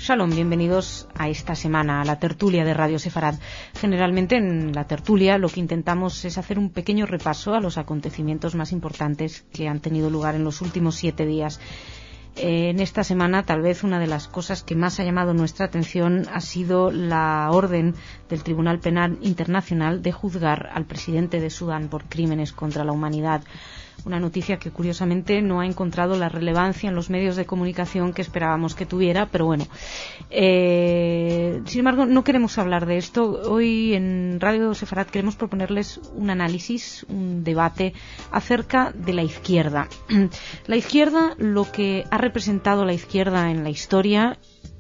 Shalom, bienvenidos a esta semana, a la tertulia de Radio Sefarad. Generalmente en la tertulia lo que intentamos es hacer un pequeño repaso a los acontecimientos más importantes que han tenido lugar en los últimos 7 días. En esta semana, tal vez una de las cosas que más ha llamado nuestra atención ha sido la orden del Tribunal Penal Internacional de juzgar al presidente de Sudán por crímenes contra la humanidad. Una noticia que curiosamente no ha encontrado la relevancia en los medios de comunicación que esperábamos que tuviera, pero bueno. Sin embargo, no queremos hablar de esto. Hoy en Radio Sefarad queremos proponerles un análisis, un debate acerca de la izquierda. La izquierda, lo que ha representado la izquierda en la historia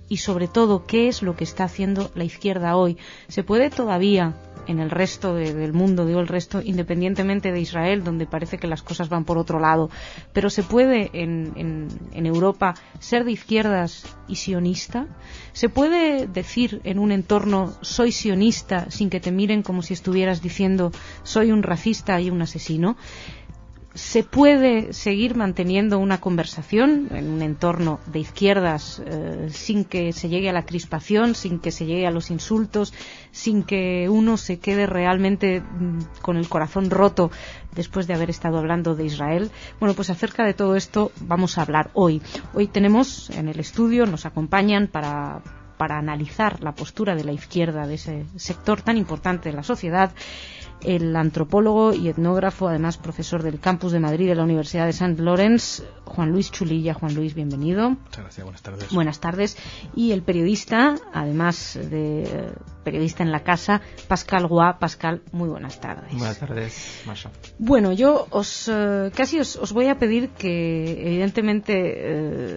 y sobre todo qué es lo que está haciendo la izquierda hoy. ¿Se puede todavía en el resto del mundo, digo el resto, independientemente de Israel, donde parece que las cosas van por otro lado, pero se puede en Europa ser de izquierdas y sionista? ¿Se puede decir en un entorno soy sionista sin que te miren como si estuvieras diciendo soy un racista y un asesino? ¿Se puede seguir manteniendo una conversación en un entorno de izquierdas sin que se llegue a la crispación, sin que se llegue a los insultos, sin que uno se quede realmente con el corazón roto después de haber estado hablando de Israel? Bueno, pues acerca de todo esto vamos a hablar hoy. Hoy tenemos en el estudio, nos acompañan para analizar la postura de la izquierda, de ese sector tan importante de la sociedad, el antropólogo y etnógrafo, además profesor del Campus de Madrid de la Universidad de St. Lawrence, Juan Luis Chulilla. Juan Luis, bienvenido. Muchas gracias, buenas tardes. Buenas tardes. Y el periodista, además de periodista en la casa, Pascal Guá. Pascal, muy buenas tardes. Buenas tardes, Masha. Bueno, yo os voy a pedir que, evidentemente,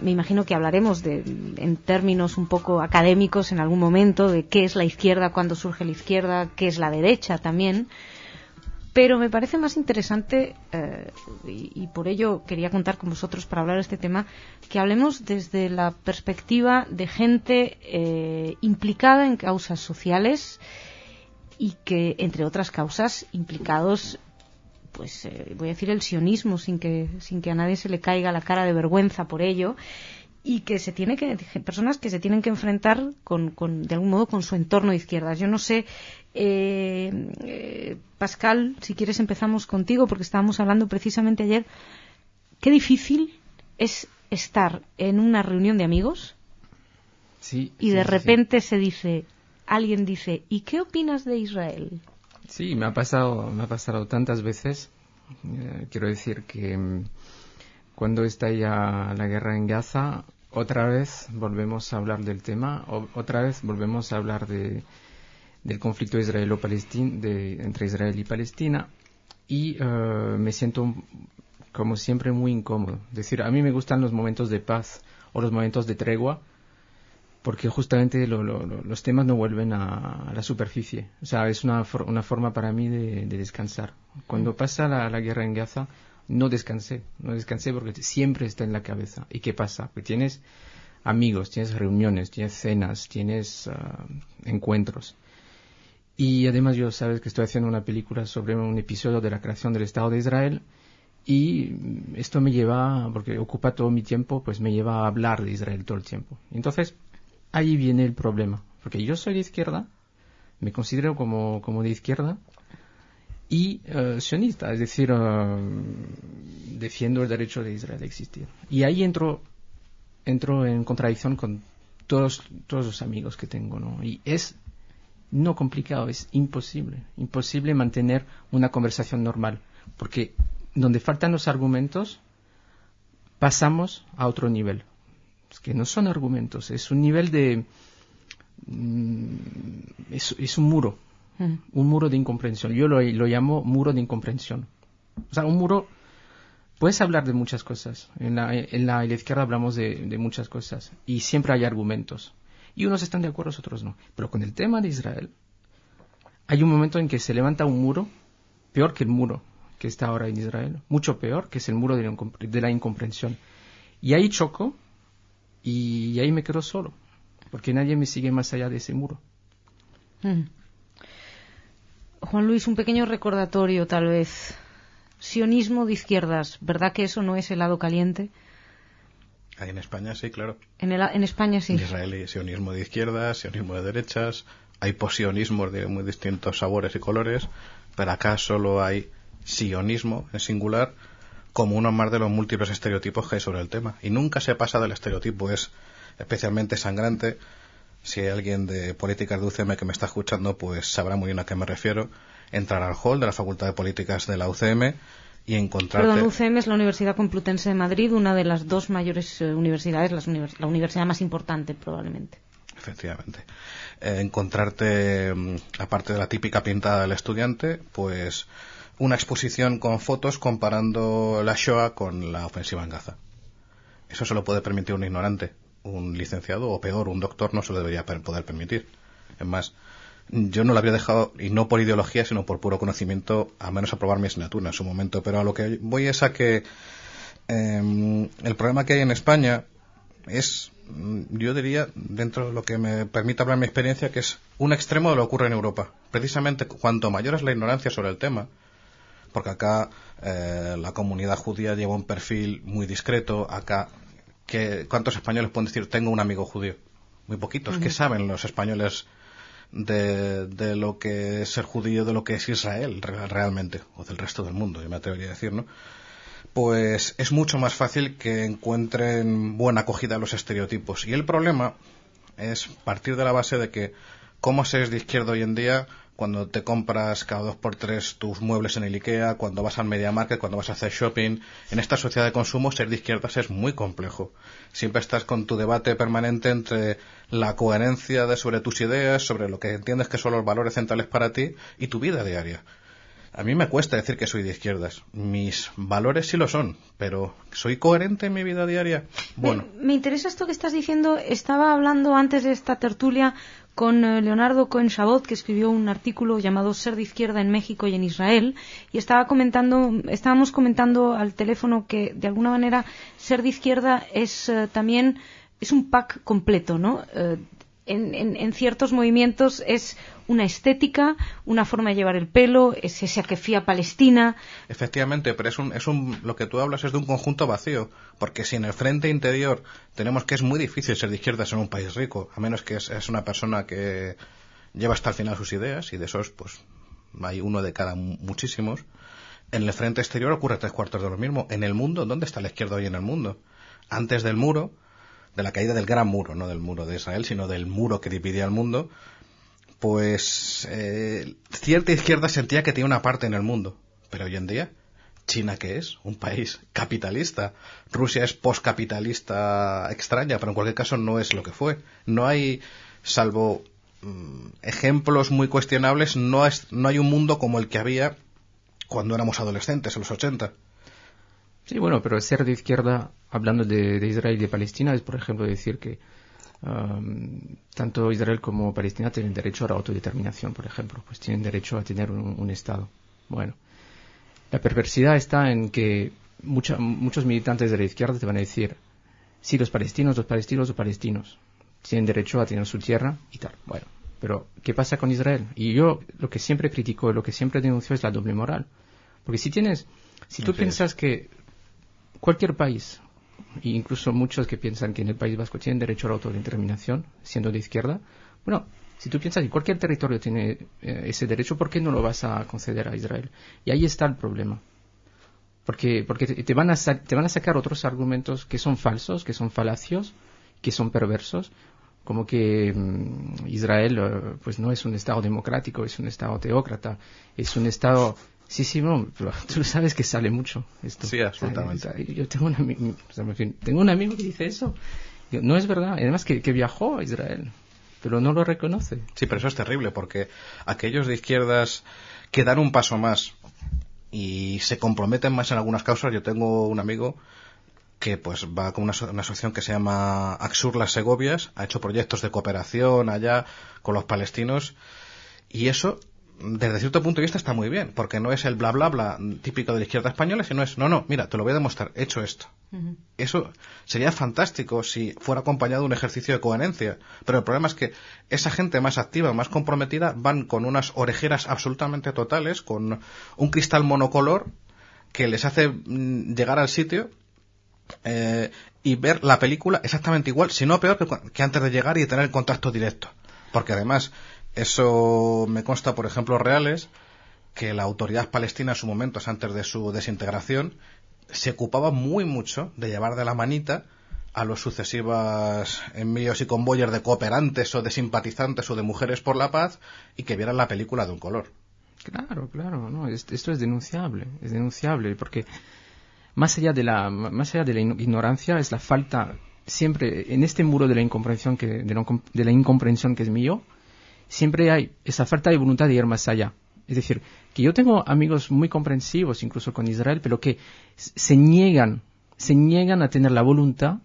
me imagino que hablaremos en términos un poco académicos en algún momento de qué es la izquierda, cuándo surge la izquierda, qué es la derecha también, pero me parece más interesante y por ello quería contar con vosotros para hablar de este tema, que hablemos desde la perspectiva de gente implicada en causas sociales y que, entre otras causas, implicados, pues voy a decir el sionismo sin que a nadie se le caiga la cara de vergüenza por ello, y que personas que se tienen que enfrentar de algún modo con su entorno de izquierdas. Yo no sé, Pascal, si quieres empezamos contigo, porque estábamos hablando precisamente ayer, qué difícil es estar en una reunión de amigos y de repente alguien dice, ¿y qué opinas de Israel? Sí, me ha pasado tantas veces. Quiero decir que cuando estalla la guerra en Gaza, otra vez volvemos a hablar del tema, otra vez volvemos a hablar del conflicto entre Israel y Palestina, y me siento, como siempre, muy incómodo. Es decir, a mí me gustan los momentos de paz o los momentos de tregua, porque justamente los temas no vuelven a la superficie. O sea, es una forma para mí de descansar. Cuando pasa la guerra en Gaza, no descansé porque siempre está en la cabeza. ¿Y qué pasa? Que tienes amigos, tienes reuniones, tienes cenas, tienes encuentros. Y además sabes que estoy haciendo una película sobre un episodio de la creación del Estado de Israel, y esto me lleva, porque ocupa todo mi tiempo, pues me lleva a hablar de Israel todo el tiempo. Entonces, ahí viene el problema, porque yo soy de izquierda, me considero como de izquierda, y sionista, es decir, defiendo el derecho de Israel a existir. Y ahí entro en contradicción con todos los amigos que tengo, ¿no? Y es no complicado, es imposible mantener una conversación normal, porque donde faltan los argumentos pasamos a otro nivel. Es que no son argumentos, es un nivel de es un muro. Un muro de incomprensión. Yo lo llamo muro de incomprensión. O sea, un muro, puedes hablar de muchas cosas. En la izquierda hablamos de muchas cosas. Y siempre hay argumentos. Y unos están de acuerdo, otros no. Pero con el tema de Israel, hay un momento en que se levanta un muro, peor que el muro que está ahora en Israel. Mucho peor, que es el muro de la incomprensión. Y ahí choco, y ahí me quedo solo. Porque nadie me sigue más allá de ese muro. Juan Luis, un pequeño recordatorio tal vez. Sionismo de izquierdas, ¿verdad que eso no es helado caliente? Ahí en España sí, claro. En España sí. En Israel hay sionismo de izquierdas, sionismo de derechas, hay posionismos de muy distintos sabores y colores, pero acá solo hay sionismo en singular, como uno más de los múltiples estereotipos que hay sobre el tema. Y nunca se pasa del estereotipo, es especialmente sangrante. Si hay alguien de políticas de UCM que me está escuchando, pues sabrá muy bien a qué me refiero. Entrar al hall de la Facultad de Políticas de la UCM y encontrarte... Perdón, UCM es la Universidad Complutense de Madrid, una de las dos mayores universidades, la universidad más importante probablemente. Efectivamente. Encontrarte, aparte de la típica pintada del estudiante, pues una exposición con fotos comparando la Shoah con la ofensiva en Gaza. Eso se lo puede permitir un ignorante. Un licenciado, o peor, un doctor, no se lo debería poder permitir. Es más, yo no lo habría dejado, y no por ideología, sino por puro conocimiento, a menos aprobar mi asignatura en su momento. Pero a lo que voy es a que el problema que hay en España es, yo diría, dentro de lo que me permite hablar mi experiencia, que es un extremo de lo que ocurre en Europa. Precisamente cuanto mayor es la ignorancia sobre el tema, porque acá la comunidad judía lleva un perfil muy discreto. Acá, ¿cuántos españoles pueden decir tengo un amigo judío? Muy poquitos. ¿Qué saben los españoles de lo que es ser judío, de lo que es Israel realmente, o del resto del mundo, yo me atrevería a decir, ¿no? Pues es mucho más fácil que encuentren buena acogida a los estereotipos. Y el problema es partir de la base de que cómo se es de izquierda hoy en día cuando te compras cada 2x3 tus muebles en el IKEA, cuando vas al MediaMarkt, cuando vas a hacer shopping. En esta sociedad de consumo ser de izquierdas es muy complejo. Siempre estás con tu debate permanente entre la coherencia sobre tus ideas, sobre lo que entiendes que son los valores centrales para ti y tu vida diaria. A mí me cuesta decir que soy de izquierdas. Mis valores sí lo son, pero ¿soy coherente en mi vida diaria? Bueno. Me interesa esto que estás diciendo. Estaba hablando antes de esta tertulia con Leonardo Cohen-Chabot, que escribió un artículo llamado Ser de izquierda en México y en Israel, y estábamos comentando al teléfono que de alguna manera ser de izquierda es también es un pack completo, ¿no? En ciertos movimientos es una estética, una forma de llevar el pelo, es esa kefía palestina. Efectivamente, pero lo que tú hablas es de un conjunto vacío, porque si en el frente interior tenemos que es muy difícil ser de izquierdas en un país rico, a menos que es una persona que lleva hasta el final sus ideas, y de esos pues hay uno de cada muchísimos. En el frente exterior ocurre 3/4 de lo mismo. En el mundo, ¿dónde está la izquierda hoy en el mundo? Antes del muro, de la caída del gran muro, no del muro de Israel, sino del muro que dividía el mundo, pues cierta izquierda sentía que tenía una parte en el mundo. Pero hoy en día, ¿China qué es? Un país capitalista. Rusia es postcapitalista extraña, pero en cualquier caso no es lo que fue. No hay, salvo ejemplos muy cuestionables, no hay un mundo como el que había cuando éramos adolescentes, en los 80. Sí, bueno, pero ser de izquierda, hablando de Israel y de Palestina, es, por ejemplo, decir que tanto Israel como Palestina tienen derecho a la autodeterminación, por ejemplo, pues tienen derecho a tener un Estado. Bueno, la perversidad está en que muchos militantes de la izquierda te van a decir, sí, los palestinos tienen derecho a tener su tierra y tal. Bueno, pero ¿qué pasa con Israel? Y yo lo que siempre critico, lo que siempre denuncio es la doble moral. Porque si tú piensas que cualquier país, e incluso muchos que piensan que en el País Vasco tienen derecho a la autodeterminación, siendo de izquierda, bueno, si tú piensas que cualquier territorio tiene ese derecho, ¿por qué no lo vas a conceder a Israel? Y ahí está el problema. Porque te van a sacar otros argumentos que son falsos, que son falacios, que son perversos, como que Israel pues no es un Estado democrático, es un Estado teócrata, es un Estado... Sí, no, pero tú sabes que sale mucho esto. Sí, absolutamente. Yo tengo un amigo que dice eso. No es verdad. Además que viajó a Israel, pero no lo reconoce. Sí, pero eso es terrible, porque aquellos de izquierdas que dan un paso más y se comprometen más en algunas causas. Yo tengo un amigo que pues va con una asociación que se llama Axur Las Segovias, ha hecho proyectos de cooperación allá con los palestinos, y eso desde cierto punto de vista está muy bien, porque no es el bla bla bla típico de la izquierda española, sino es, no, mira, te lo voy a demostrar, he hecho esto. Uh-huh. Eso sería fantástico si fuera acompañado de un ejercicio de coherencia, pero el problema es que esa gente más activa, más comprometida, van con unas orejeras absolutamente totales, con un cristal monocolor que les hace llegar al sitio y ver la película exactamente igual, si no peor que antes de llegar y tener el contacto directo. Porque además, eso me consta por ejemplos reales, que la autoridad palestina en sus momentos, antes de su desintegración, se ocupaba muy mucho de llevar de la manita a los sucesivos envíos y convoyes de cooperantes o de simpatizantes o de mujeres por la paz y que vieran la película de un color. Claro, no, esto es denunciable, porque más allá de la ignorancia es la falta, siempre en este muro de la incomprensión que es mío, siempre hay esa falta de voluntad de ir más allá. Es decir, que yo tengo amigos muy comprensivos, incluso con Israel, pero que se niegan a tener la voluntad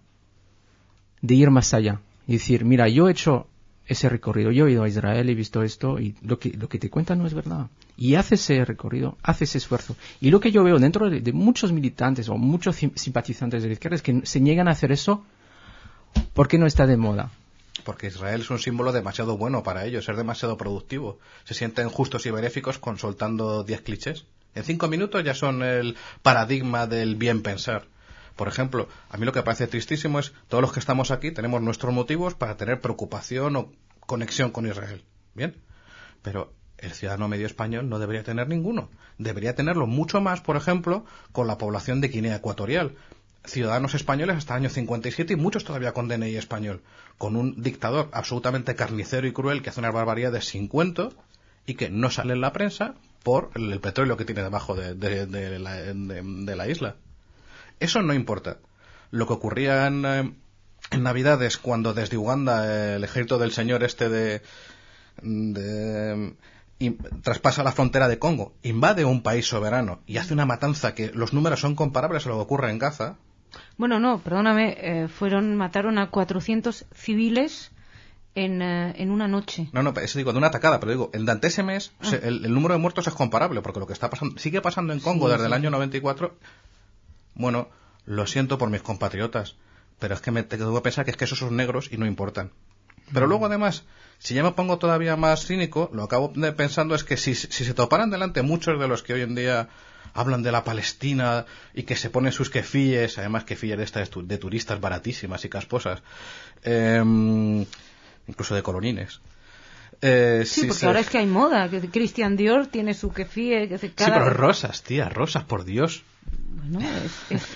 de ir más allá. Y decir, mira, yo he hecho ese recorrido, yo he ido a Israel, he visto esto, y lo que te cuentan no es verdad. Y hace ese recorrido, hace ese esfuerzo. Y lo que yo veo dentro de muchos militantes o muchos simpatizantes de la izquierda es que se niegan a hacer eso porque no está de moda. Porque Israel es un símbolo demasiado bueno para ellos, es demasiado productivo. Se sienten justos y benéficos soltando 10 clichés. En 5 minutos ya son el paradigma del bien pensar. Por ejemplo, a mí lo que me parece tristísimo es todos los que estamos aquí tenemos nuestros motivos para tener preocupación o conexión con Israel. Bien, pero el ciudadano medio español no debería tener ninguno. Debería tenerlo mucho más, por ejemplo, con la población de Guinea Ecuatorial. Ciudadanos españoles hasta el año 57 y muchos todavía con DNI español, con un dictador absolutamente carnicero y cruel que hace unas barbaridades sin cuento y que no sale en la prensa por el petróleo que tiene debajo de la isla. Eso no importa. Lo que ocurría en Navidades cuando desde Uganda el ejército del señor traspasa la frontera de Congo, invade un país soberano y hace una matanza que los números son comparables a lo que ocurre en Gaza. Bueno, no, perdóname, mataron a 400 civiles en una noche. No, eso digo, de una atacada, pero digo, durante ese mes el número de muertos es comparable, porque lo que está pasando, sigue pasando en Congo desde el año 94. Bueno, lo siento por mis compatriotas, pero es que tengo que pensar que es que esos son negros y no importan. Pero luego, además, si ya me pongo todavía más cínico, lo que acabo pensando es que si se toparan delante muchos de los que hoy en día hablan de la Palestina y que se ponen sus kefíes, además kefíes de turistas baratísimas y casposas, incluso de colonines. Sí, porque ahora es que hay moda, que Christian Dior tiene su kefíe. Sí, pero rosas, tía, rosas, por Dios. Bueno,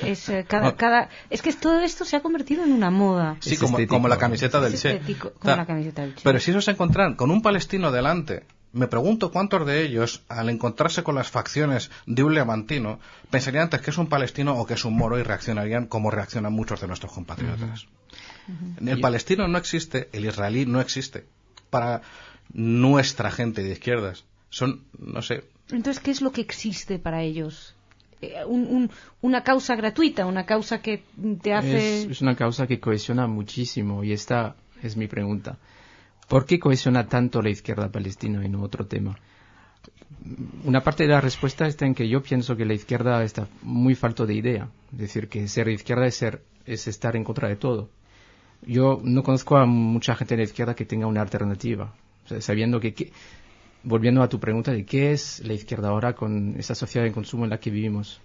es que todo esto se ha convertido en una moda. Sí, como la camiseta del Che. Como la camiseta del Che. Pero si eso se encontraran con un palestino delante, me pregunto cuántos de ellos, al encontrarse con las facciones de un levantino, pensarían antes que es un palestino o que es un moro y reaccionarían como reaccionan muchos de nuestros compatriotas. El palestino no existe, el israelí no existe para nuestra gente de izquierdas. Son, no sé. Entonces, ¿qué es lo que existe para ellos? Una causa gratuita, una causa que te hace... Es una causa que cohesiona muchísimo y esta es mi pregunta. ¿Por qué cohesiona tanto la izquierda palestina y no otro tema? Una parte de la respuesta está en que yo pienso que la izquierda está muy falto de idea. Es decir, que ser izquierda es estar en contra de todo. Yo no conozco a mucha gente de la izquierda que tenga una alternativa. O sea, sabiendo volviendo a tu pregunta de qué es la izquierda ahora con esa sociedad de consumo en la que vivimos.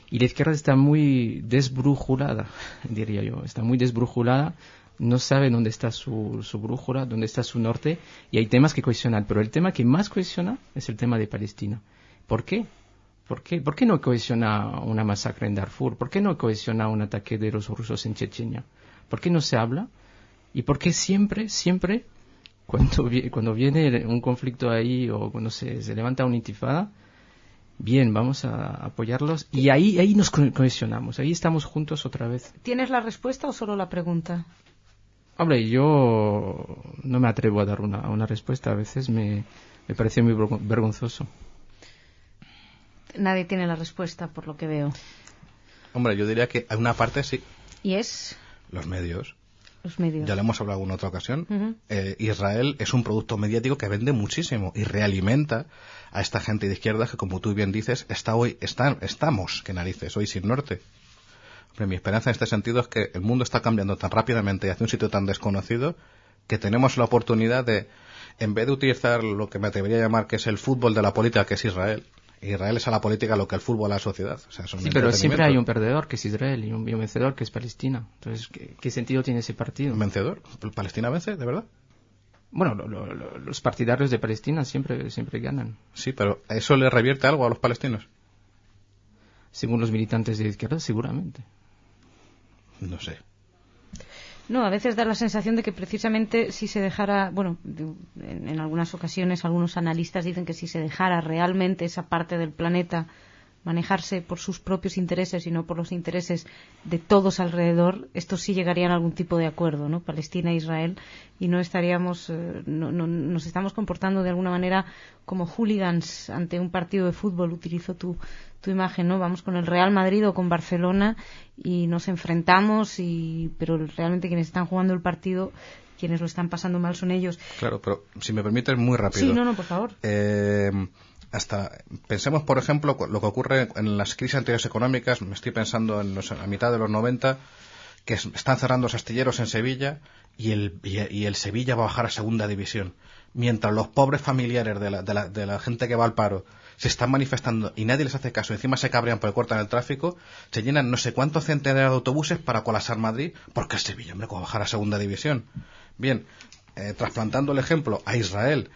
Y la izquierda está muy desbrújulada, diría yo. Está muy desbrújulada, no sabe dónde está su brújula, dónde está su norte, y hay temas que cohesionan. Pero el tema que más cohesiona es el tema de Palestina. ¿Por qué? ¿Por qué no cohesiona una masacre en Darfur? ¿Por qué no cohesiona un ataque de los rusos en Chechenia? ¿Por qué no se habla? ¿Y por qué siempre, cuando viene un conflicto ahí o cuando se levanta una intifada, bien, vamos a apoyarlos y ahí nos cohesionamos, ahí estamos juntos otra vez? ¿Tienes la respuesta o solo la pregunta? Hombre, yo no me atrevo a dar una respuesta, a veces me parece muy vergonzoso. Nadie tiene la respuesta, por lo que veo. Hombre, yo diría que hay una parte sí. ¿Y es? Los medios. Los medios. Ya lo hemos hablado en otra ocasión. Israel es un producto mediático que vende muchísimo y realimenta a esta gente de izquierda que, como tú bien dices, estamos, que narices, hoy sin norte. Hombre, mi esperanza en este sentido es que el mundo está cambiando tan rápidamente y hacia un sitio tan desconocido que tenemos la oportunidad de, en vez de utilizar lo que me atrevería a llamar que es el fútbol de la política, que es Israel, Israel es a la política lo que el fútbol a la sociedad. O sea, son sí, pero siempre hay un perdedor, que es Israel, y un vencedor, que es Palestina. Entonces, ¿qué sentido tiene ese partido? ¿Un vencedor? ¿Palestina vence, de verdad? Bueno, los partidarios de Palestina siempre ganan. Sí, pero ¿eso le revierte algo a los palestinos? Según los militantes de izquierda, seguramente. No sé. No, a veces da la sensación de que precisamente si se dejara, bueno, en algunas ocasiones algunos analistas dicen que si se dejara realmente esa parte del planeta manejarse por sus propios intereses y no por los intereses de todos alrededor, estos sí llegarían a algún tipo de acuerdo, ¿no? Palestina e Israel, y no estaríamos, nos estamos comportando de alguna manera como hooligans ante un partido de fútbol. Utilizo tu imagen, ¿no? Vamos con el Real Madrid o con Barcelona y nos enfrentamos, pero realmente quienes están jugando el partido, quienes lo están pasando mal son ellos. Claro, pero si me permites, muy rápido. Sí, no, por favor. Pensemos, por ejemplo, lo que ocurre en las crisis anteriores económicas. Me estoy pensando en a mitad de los 90, que están cerrando los astilleros en Sevilla y el Sevilla va a bajar a segunda división. Mientras los pobres familiares de la gente que va al paro se están manifestando y nadie les hace caso, encima se cabrean porque cortan el tráfico, se llenan no sé cuántos centenares de autobuses para colapsar Madrid porque el Sevilla, hombre, va a bajar a segunda división. Bien, trasplantando el ejemplo a Israel.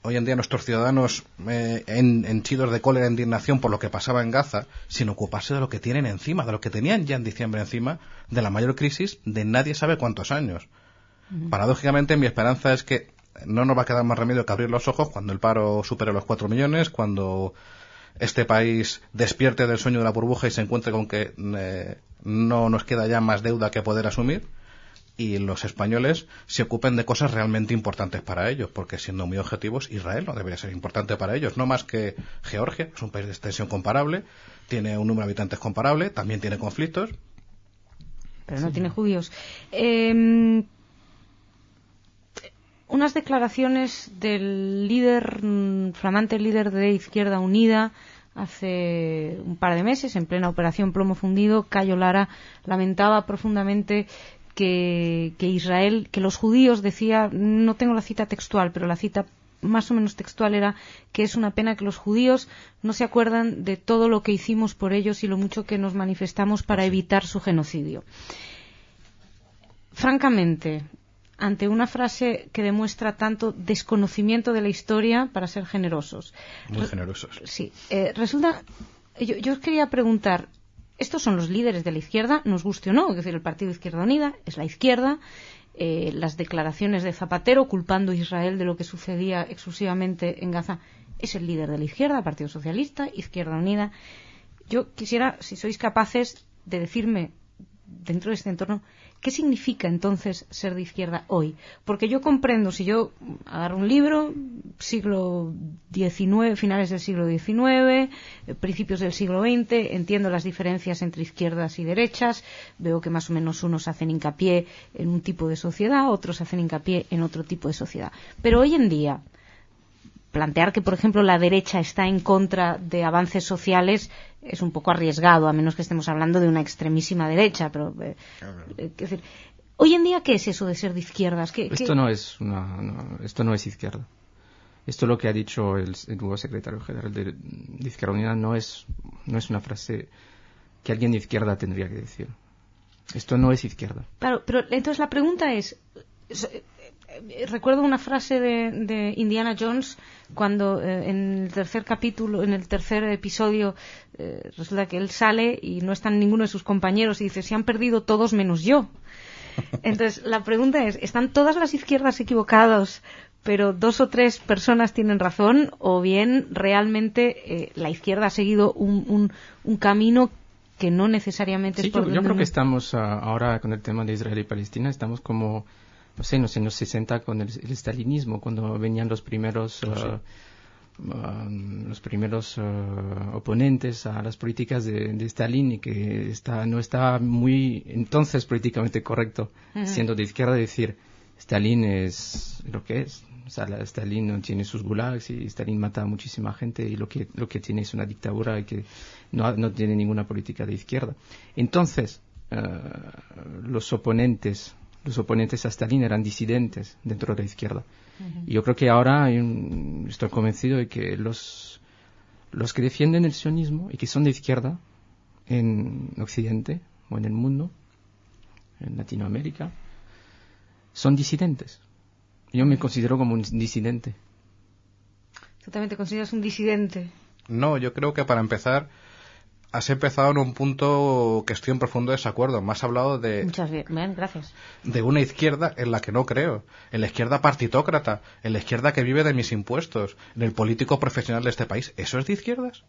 Hoy en día nuestros ciudadanos henchidos de cólera e indignación por lo que pasaba en Gaza, sin ocuparse de lo que tienen encima, de lo que tenían ya en diciembre encima, de la mayor crisis de nadie sabe cuántos años. Paradójicamente, mi esperanza es que no nos va a quedar más remedio que abrir los ojos cuando el paro supere los 4 millones, cuando este país despierte del sueño de la burbuja y se encuentre con que no nos queda ya más deuda que poder asumir, y los españoles se ocupen de cosas realmente importantes para ellos, porque siendo muy objetivos, Israel no debería ser importante para ellos, no más que Georgia, es un país de extensión comparable, tiene un número de habitantes comparable, también tiene conflictos. Pero no tiene judíos. Unas declaraciones del flamante líder de Izquierda Unida, hace un par de meses, en plena operación Plomo Fundido. Cayo Lara lamentaba profundamente que Israel, que los judíos, decía, no tengo la cita textual, pero la cita más o menos textual era que es una pena que los judíos no se acuerdan de todo lo que hicimos por ellos y lo mucho que nos manifestamos para evitar su genocidio. Francamente, ante una frase que demuestra tanto desconocimiento de la historia, para ser generosos. Muy generosos. Sí. Resulta, yo os quería preguntar, estos son los líderes de la izquierda, nos guste o no, es decir, el Partido Izquierda Unida es la izquierda. Las declaraciones de Zapatero culpando a Israel de lo que sucedía exclusivamente en Gaza es el líder de la izquierda, Partido Socialista, Izquierda Unida. Yo quisiera, si sois capaces de decirme, dentro de este entorno, ¿qué significa entonces ser de izquierda hoy? Porque yo comprendo, si yo agarro un libro, siglo XIX, finales del siglo XIX, principios del siglo XX, entiendo las diferencias entre izquierdas y derechas, veo que más o menos unos hacen hincapié en un tipo de sociedad, otros hacen hincapié en otro tipo de sociedad. Pero hoy en día, plantear que, por ejemplo, la derecha está en contra de avances sociales es un poco arriesgado, a menos que estemos hablando de una extremísima derecha. Pero, es decir, hoy en día, ¿qué es eso de ser de izquierdas? Esto no es izquierda. Esto lo que ha dicho el nuevo secretario general de Izquierda Unida no es una frase que alguien de izquierda tendría que decir. Esto no es izquierda. Claro, pero entonces la pregunta es, recuerdo una frase de Indiana Jones cuando en el tercer capítulo, en el tercer episodio, resulta que él sale y no están ninguno de sus compañeros y dice, se han perdido todos menos yo. Entonces la pregunta es, ¿están todas las izquierdas equivocadas pero 2 o 3 personas tienen razón, o bien realmente la izquierda ha seguido un camino que no necesariamente es por yo creo que estamos ahora con el tema de Israel y Palestina, estamos como, no sé, en los años 60 con el stalinismo, cuando venían los primeros oponentes a las políticas de Stalin, y que no estaba muy entonces políticamente correcto, siendo de izquierda, decir Stalin es lo que es. O sea, Stalin no tiene sus gulags y Stalin mata a muchísima gente, y lo que tiene es una dictadura y que no tiene ninguna política de izquierda. Entonces, los oponentes a Stalin eran disidentes dentro de la izquierda. Y yo creo que ahora estoy convencido de que los los que defienden el sionismo y que son de izquierda en Occidente o en el mundo, en Latinoamérica, son disidentes. Yo me considero como un disidente. ¿Tú también te consideras un disidente? No, yo creo que para empezar has empezado en un punto que estoy en profundo desacuerdo. Me has hablado de... Muchas bien, gracias. De una izquierda en la que no creo. En la izquierda partitócrata. En la izquierda que vive de mis impuestos. En el político profesional de este país. ¿Eso es de izquierdas?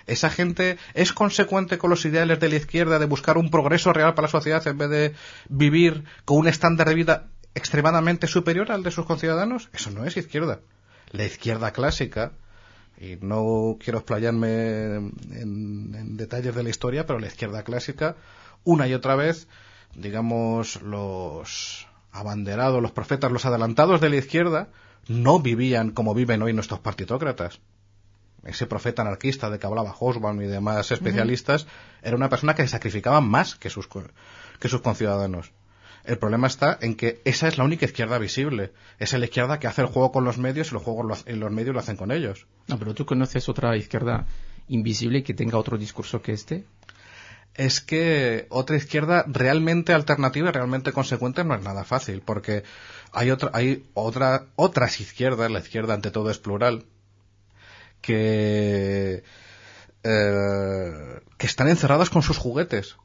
¿Esa gente es consecuente con los ideales de la izquierda de buscar un progreso real para la sociedad en vez de vivir con un estándar de vida extremadamente superior al de sus conciudadanos? Eso no es izquierda. La izquierda clásica... Y no quiero explayarme en detalles de la historia, pero la izquierda clásica, una y otra vez, digamos, los abanderados, los profetas, los adelantados de la izquierda, no vivían como viven hoy nuestros partitócratas. Ese profeta anarquista de que hablaba Hobsbawm y demás especialistas, era una persona que se sacrificaba más que sus conciudadanos. El problema está en que esa es la única izquierda visible. Esa es la izquierda que hace el juego con los medios y los medios lo hacen con ellos. No, pero ¿tú conoces otra izquierda invisible que tenga otro discurso que este? Es que otra izquierda realmente alternativa y realmente consecuente no es nada fácil, porque hay otras izquierdas, la izquierda ante todo es plural, que están encerradas con sus juguetes,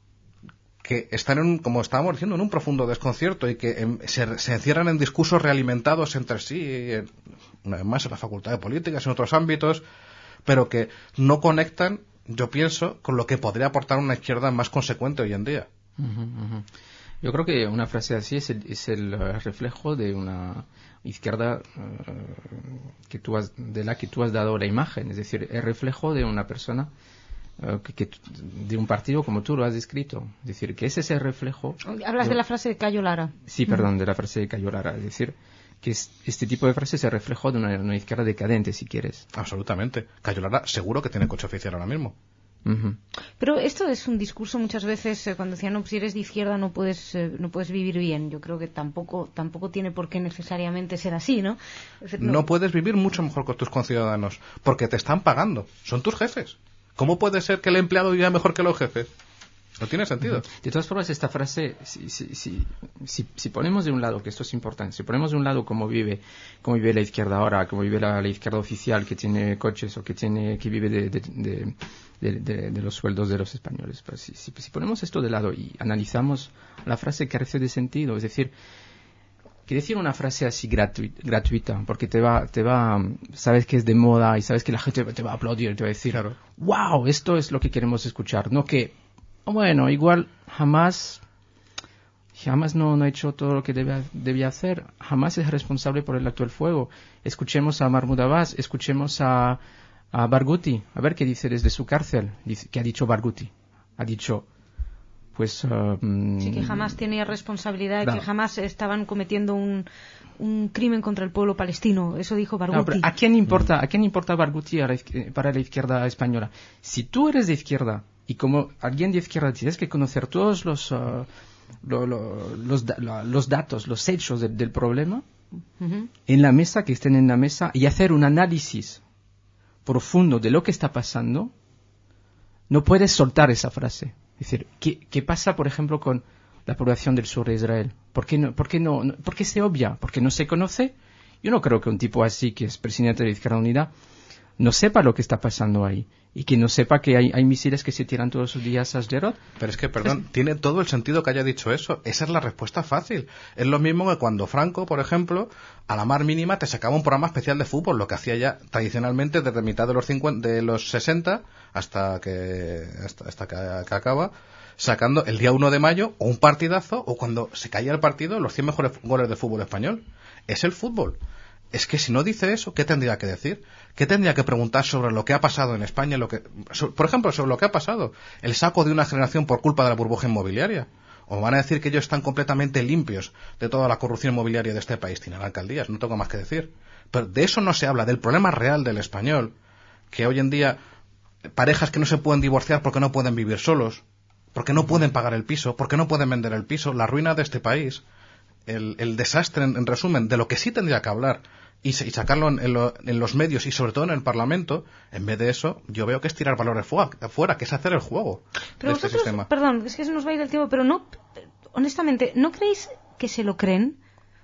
que están, como estábamos diciendo, en un profundo desconcierto y que se encierran en discursos realimentados entre sí, una vez más en la Facultad de Políticas, en otros ámbitos, pero que no conectan, yo pienso, con lo que podría aportar una izquierda más consecuente hoy en día. Yo creo que una frase así es el reflejo de una izquierda de la que tú has dado la imagen, es decir, el reflejo de una persona de un partido como tú lo has descrito. Es decir, que ese es el reflejo... Hablas de la frase de Cayo Lara. Sí, perdón, de la frase de Cayo Lara. Es decir, que este tipo de frase es el reflejo de una izquierda decadente, si quieres. Absolutamente. Cayo Lara seguro que tiene coche oficial ahora mismo. Pero esto es un discurso muchas veces cuando decían, no, pues si eres de izquierda no puedes vivir bien. Yo creo que tampoco tiene por qué necesariamente ser así, ¿no? Es decir, no puedes vivir mucho mejor con tus conciudadanos porque te están pagando, son tus jefes. ¿Cómo puede ser que el empleado viva mejor que los jefes? No tiene sentido. De todas formas, esta frase, si ponemos de un lado, que esto es importante, si ponemos de un lado cómo vive la izquierda ahora, cómo vive la izquierda oficial que tiene coches o que vive de los sueldos de los españoles, pues si ponemos esto de lado y analizamos la frase, carece de sentido. Es decir, que decir una frase así gratuita, porque te va, sabes que es de moda y sabes que la gente te va a aplaudir, te va a decir, claro, wow, esto es lo que queremos escuchar, no que, bueno, igual jamás no ha hecho todo lo que debía hacer, jamás es responsable por el actual fuego. Escuchemos a Mahmoud Abbas, escuchemos a Barghouti, a ver qué dice desde su cárcel. ¿Qué ha dicho Barghouti? Ha dicho, pues... sí, que jamás tenía responsabilidad, claro, que jamás estaban cometiendo un crimen contra el pueblo palestino. Eso dijo Barghouti. ¿A quién importa Barghouti para la izquierda española? Si tú eres de izquierda y como alguien de izquierda tienes que conocer todos los datos, los hechos del problema, en la mesa, que estén en la mesa, y hacer un análisis profundo de lo que está pasando, no puedes soltar esa frase. Es decir, ¿qué pasa, por ejemplo, con la población del sur de Israel? ¿Por qué se obvia? ¿Por qué no se conoce? Yo no creo que un tipo así, que es presidente de la Izquierda Unida, no sepa lo que está pasando ahí. Y que no sepa que hay misiles que se tiran todos los días a Sderot. Pero es que, perdón, tiene todo el sentido que haya dicho eso. Esa es la respuesta fácil. Es lo mismo que cuando Franco, por ejemplo, a la más mínima te sacaba un programa especial de fútbol, lo que hacía ya tradicionalmente desde mitad de los 60 hasta que acaba, sacando el día 1 de mayo o un partidazo, o cuando se caía el partido, los 100 mejores goles de fútbol español. Es el fútbol. Es que si no dice eso, ¿qué tendría que decir? ¿Qué tendría que preguntar sobre lo que ha pasado en España? Por ejemplo, sobre lo que ha pasado, el saco de una generación por culpa de la burbuja inmobiliaria. ¿O van a decir que ellos están completamente limpios de toda la corrupción inmobiliaria de este país? Tienen alcaldías, no tengo más que decir. Pero de eso no se habla, del problema real del español, que hoy en día parejas que no se pueden divorciar porque no pueden vivir solos, porque no pueden pagar el piso, porque no pueden vender el piso, la ruina de este país, el desastre, en resumen, de lo que sí tendría que hablar y sacarlo en los medios y sobre todo en el Parlamento, en vez de eso, yo veo que es tirar valores fuera, que es hacer el juego pero de este sistema. Perdón, es que se nos va a ir el tiempo, pero no, honestamente, ¿no creéis que se lo creen?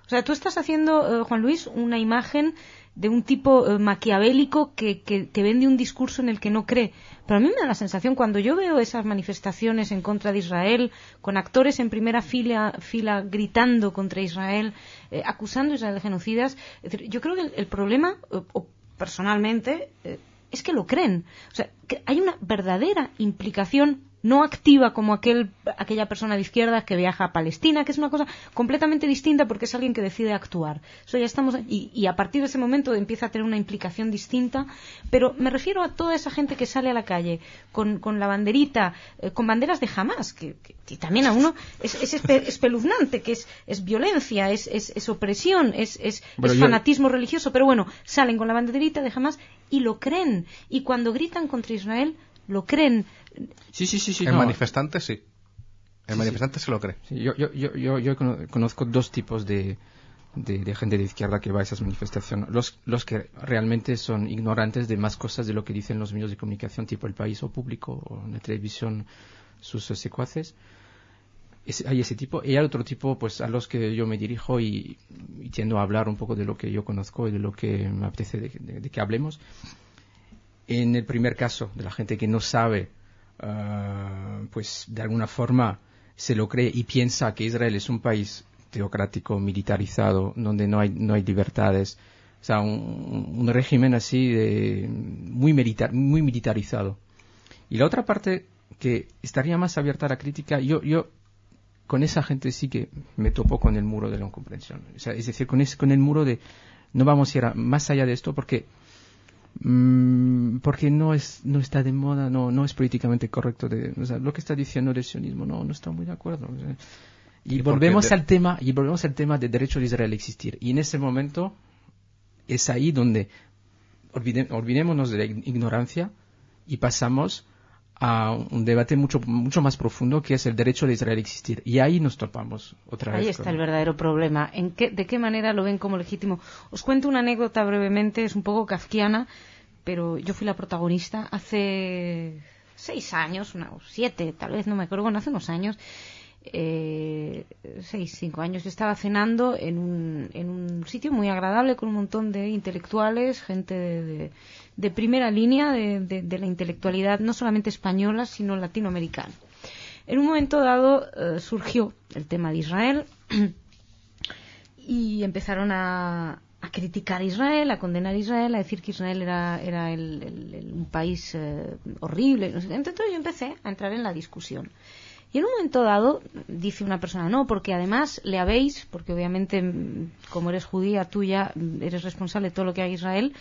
O sea, tú estás haciendo, Juan Luis, una imagen de un tipo maquiavélico que vende un discurso en el que no cree. Pero a mí me da la sensación, cuando yo veo esas manifestaciones en contra de Israel, con actores en primera fila gritando contra Israel, acusando a Israel de genocidas, es decir, yo creo que el problema, o personalmente, es que lo creen. O sea, que hay una verdadera implicación no activa como aquella persona de izquierda que viaja a Palestina, que es una cosa completamente distinta porque es alguien que decide actuar. Eso ya estamos, y a partir de ese momento empieza a tener una implicación distinta, pero me refiero a toda esa gente que sale a la calle con la banderita, con banderas de Hamás, que también a uno es espeluznante, que es violencia, es opresión, es fanatismo religioso, pero bueno, salen con la banderita de Hamás y lo creen, y cuando gritan contra Israel lo creen. Sí. El manifestante sí. El manifestante se lo cree. Sí, yo conozco dos tipos de gente de izquierda que va a esas manifestaciones. Los que realmente son ignorantes de más cosas de lo que dicen los medios de comunicación, tipo El País o Público, o en la televisión sus secuaces. Hay ese tipo. Y hay otro tipo, pues, a los que yo me dirijo y tiendo a hablar un poco de lo que yo conozco y de lo que me apetece de que hablemos. En el primer caso, de la gente que no sabe, pues de alguna forma se lo cree y piensa que Israel es un país teocrático, militarizado, donde no hay libertades, o sea, un régimen así muy militarizado. Y la otra parte que estaría más abierta a la crítica, yo con esa gente sí que me topo con el muro de la incomprensión. O sea, es decir, con el muro de no vamos a ir más allá de esto porque no está de moda, no es políticamente correcto. O sea, lo que está diciendo el sionismo no está muy de acuerdo. O sea, y volvemos al tema del derecho de Israel a existir. Y en ese momento es ahí donde olvidémonos de la ignorancia y pasamos a un debate mucho más profundo, que es el derecho de Israel a existir. Y ahí nos topamos otra vez. Ahí está el verdadero problema. ¿De qué manera lo ven como legítimo? Os cuento una anécdota brevemente, es un poco kafkiana, pero yo fui la protagonista hace 6 años, 7 tal vez, no me acuerdo, hace unos años, 5 años, yo estaba cenando en un sitio muy agradable con un montón de intelectuales, gente de primera línea de la intelectualidad, no solamente española, sino latinoamericana. En un momento dado surgió el tema de Israel y empezaron a criticar a Israel, a condenar a Israel, a decir que Israel era un país horrible. Entonces yo empecé a entrar en la discusión. Y en un momento dado dice una persona, no, porque además le habéis, porque obviamente como eres judía, tú ya eres responsable de todo lo que hay en Israel,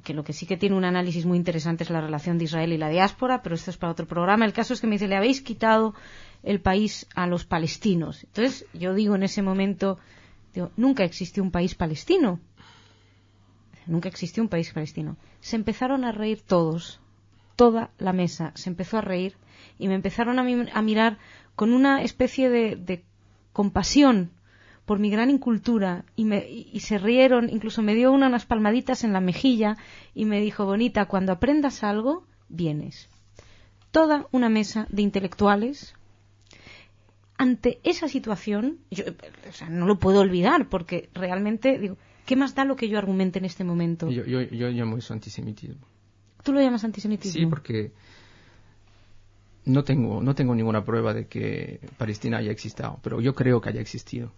que lo que sí que tiene un análisis muy interesante es la relación de Israel y la diáspora, pero esto es para otro programa. El caso es que me dice, le habéis quitado el país a los palestinos. Entonces yo digo en ese momento, nunca existió un país palestino. Nunca existió un país palestino. Se empezaron a reír todos, toda la mesa se empezó a reír y me empezaron a mirar con una especie de compasión por mi gran incultura y se rieron, incluso me dio unas palmaditas en la mejilla y me dijo, bonita, cuando aprendas algo, vienes. Toda una mesa de intelectuales. Ante esa situación, yo no lo puedo olvidar, porque realmente, digo, ¿qué más da lo que yo argumente en este momento? Yo llamo eso antisemitismo. ¿Tú lo llamas antisemitismo? Sí, porque no tengo ninguna prueba de que Palestina haya existido, pero yo creo que haya existido.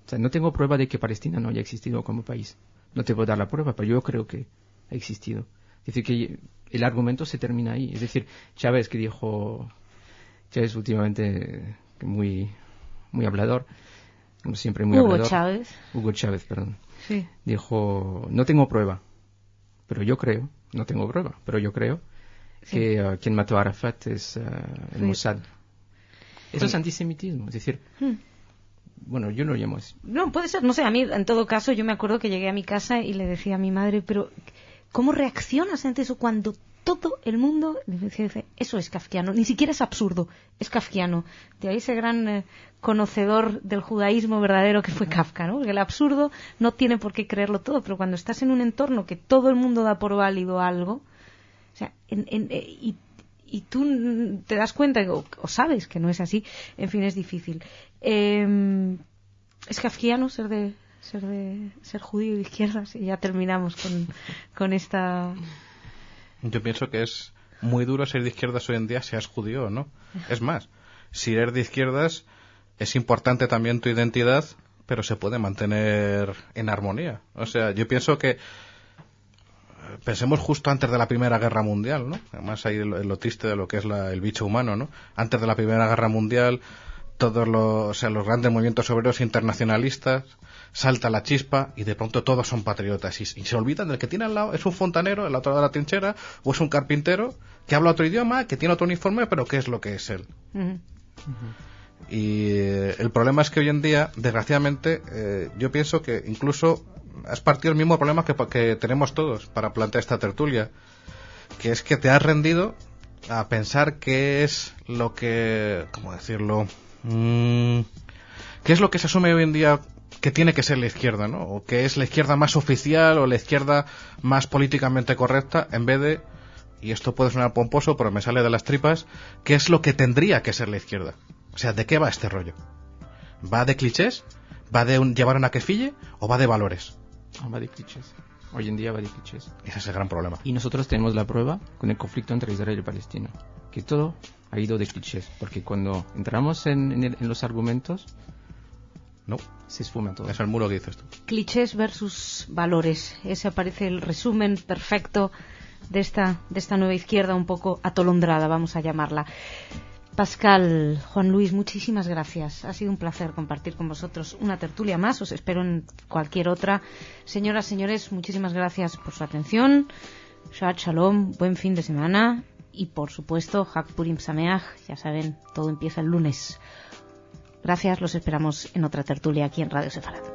O sea, no tengo prueba de que Palestina no haya existido como país. No te puedo dar la prueba, pero yo creo que ha existido. Es decir, que el argumento se termina ahí. Es decir, Chávez, que dijo... Chávez últimamente muy hablador, como siempre muy hablador. Hugo Chávez, perdón. Sí. Dijo, no tengo prueba, pero yo creo, no tengo prueba, pero yo creo que quien mató a Arafat es el Mossad. Eso es antisemitismo, es decir... Bueno, yo no lo llamo así. No, puede ser, no sé, a mí en todo caso yo me acuerdo que llegué a mi casa y le decía a mi madre, pero ¿cómo reaccionas ante eso cuando todo el mundo dice, eso es kafkiano, ni siquiera es absurdo, es kafkiano. De ahí ese gran conocedor del judaísmo verdadero que fue Kafka, ¿no? Porque el absurdo no tiene por qué creerlo todo, pero cuando estás en un entorno que todo el mundo da por válido algo, o sea, y tú te das cuenta o sabes que no es así, en fin, es difícil. Es kafkiano ser judío y de izquierdas, y ya terminamos con esta. Yo pienso que es muy duro ser de izquierdas hoy en día, seas judío o no. Es más, si eres de izquierdas es importante también tu identidad, pero se puede mantener en armonía. O sea, yo pienso que pensemos justo antes de la Primera Guerra Mundial, ¿no? Además hay lo triste de lo que es el bicho humano, ¿no? Antes de la Primera Guerra Mundial, todos los grandes movimientos obreros internacionalistas, salta la chispa y de pronto todos son patriotas y se olvidan del que tiene al lado, es un fontanero en la otra de la trinchera o es un carpintero que habla otro idioma, que tiene otro uniforme, pero ¿qué es lo que es él? Y el problema es que hoy en día, desgraciadamente, yo pienso que incluso has partido el mismo problema que tenemos todos para plantear esta tertulia, que es que te has rendido a pensar qué es lo que, ¿cómo decirlo? ¿Qué es lo que se asume hoy en día que tiene que ser la izquierda, ¿no? O que es la izquierda más oficial o la izquierda más políticamente correcta, en vez de, y esto puede sonar pomposo, pero me sale de las tripas, ¿qué es lo que tendría que ser la izquierda? O sea, ¿de qué va este rollo? ¿Va de clichés? ¿Va de llevar una quefille? ¿O va de valores? Va de clichés. Hoy en día va de clichés. Ese es el gran problema. Y nosotros tenemos la prueba con el conflicto entre Israel y Palestina, que todo ha ido de clichés, porque cuando entramos en los argumentos, no, se esfuma todo. Es el muro que dices tú. Clichés versus valores. Ese parece el resumen perfecto de esta nueva izquierda un poco atolondrada, vamos a llamarla. Pascal, Juan Luis, muchísimas gracias. Ha sido un placer compartir con vosotros una tertulia más. Os espero en cualquier otra. Señoras, señores, muchísimas gracias por su atención. Shabbat Shalom, buen fin de semana. Y, por supuesto, Hag Purim Sameach. Ya saben, todo empieza el lunes. Gracias, los esperamos en otra tertulia aquí en Radio Sefarad.